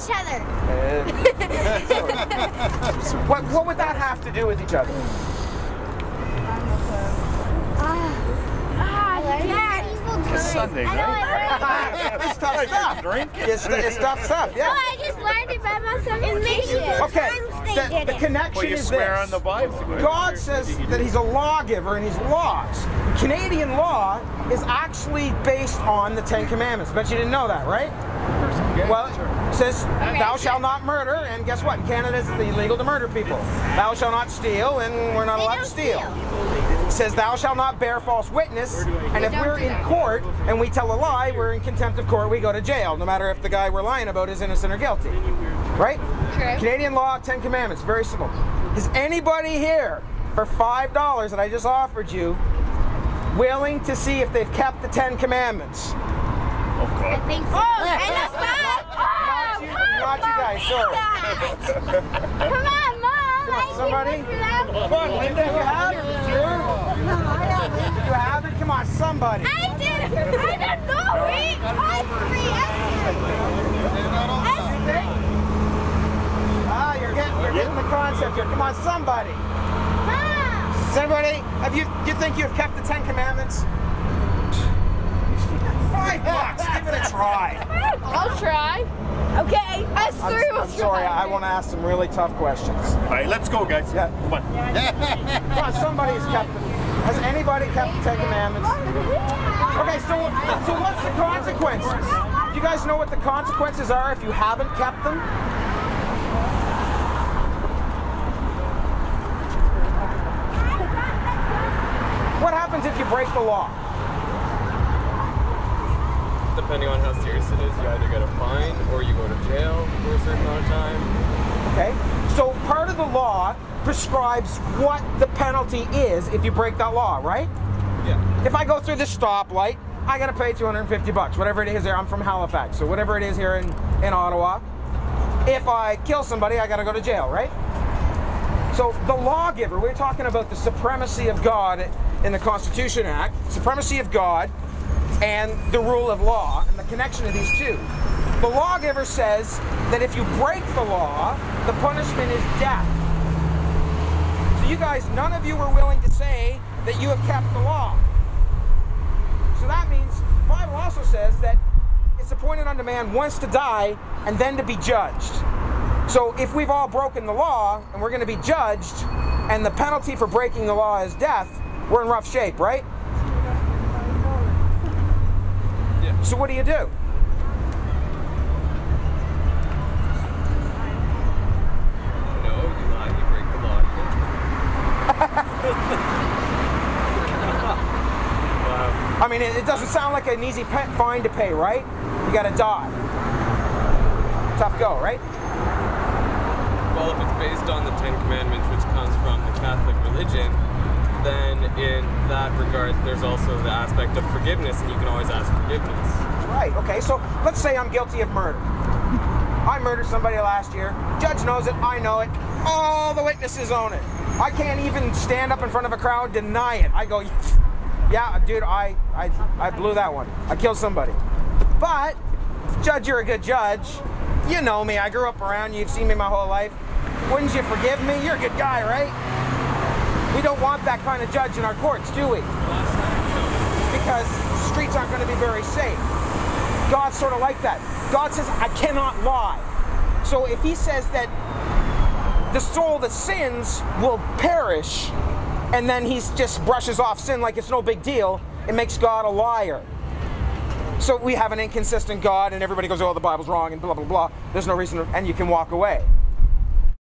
each other. What would that have to do with each other? It's Sunday night. It's tough stuff. It's tough stuff, yeah. No, I just learned it by myself. Okay, the connection Well, you is swear this. on the Bible. God says that he's a lawgiver and he's laws. Canadian law is actually based on the Ten Commandments. Bet you didn't know that, right? Well, it says, thou shalt not murder, and guess what? In Canada, it's illegal to murder people. Thou shalt not steal, and we're not allowed to steal. It says, thou shalt not bear false witness, and if we're in court and we tell a lie, we're in contempt of court, we go to jail, no matter if the guy we're lying about is innocent or guilty. Right? True. Canadian law, 10 Commandments, very simple. Is anybody here, for $5 that I just offered you, willing to see if they've kept the 10 Commandments? Oh, God. I think so. And the stop! Not you guys, sorry. Come on, Mom! Come on, somebody. Come on, Linda, you have it? Sure? You have it? Come on, somebody. I did! I don't know! You're getting the concept here. Come on, somebody. Mom! Does anybody, do you think you've kept the 10 Commandments? $5, give it a try. I'll try. Okay, us three will I'm sorry, I want to ask some really tough questions. All right, let's go, guys. Yeah. Come on. Come on, somebody's kept them. Has anybody kept the 10 Commandments? Okay, so what's the consequences? Do you guys know what the consequences are if you haven't kept them? What happens if you break the law? Depending on how serious it is, you either get a fine or you go to jail for a certain amount of time. Okay, so part of the law prescribes what the penalty is if you break that law, right? Yeah. If I go through this stoplight, I gotta pay $250, whatever it is there. I'm from Halifax, so whatever it is here in Ottawa. If I kill somebody, I gotta go to jail, right? So the lawgiver, we're talking about the supremacy of God in the Constitution Act, supremacy of God, and the rule of law, and the connection of these two. The lawgiver says that if you break the law, the punishment is death. So you guys, none of you were willing to say that you have kept the law. So that means, the Bible also says that it's appointed unto man once to die and then to be judged. So if we've all broken the law and we're going to be judged, and the penalty for breaking the law is death, we're in rough shape, right? So what do you do? No, you lie, you break the law. I mean, it doesn't sound like an easy fine to pay, right? You gotta die. Tough go, right? Well, if it's based on the Ten Commandments, which comes from the Catholic religion, then in that regard, there's also the aspect of forgiveness, and you can always ask forgiveness. Right, okay, so let's say I'm guilty of murder. I murdered somebody last year. Judge knows it, I know it. All the witnesses own it. I can't even stand up in front of a crowd, deny it. I go, yeah, dude, I blew that one. I killed somebody. But, Judge, you're a good judge. You know me, I grew up around you, you've seen me my whole life. Wouldn't you forgive me? You're a good guy, right? We don't want that kind of judge in our courts, do we? Because the streets aren't going to be very safe. God's sort of like that. God says, I cannot lie. So if he says that the soul that sins will perish, and then he just brushes off sin like it's no big deal, it makes God a liar. So we have an inconsistent God, and everybody goes, oh, the Bible's wrong, and blah, blah, blah. There's no reason, and you can walk away.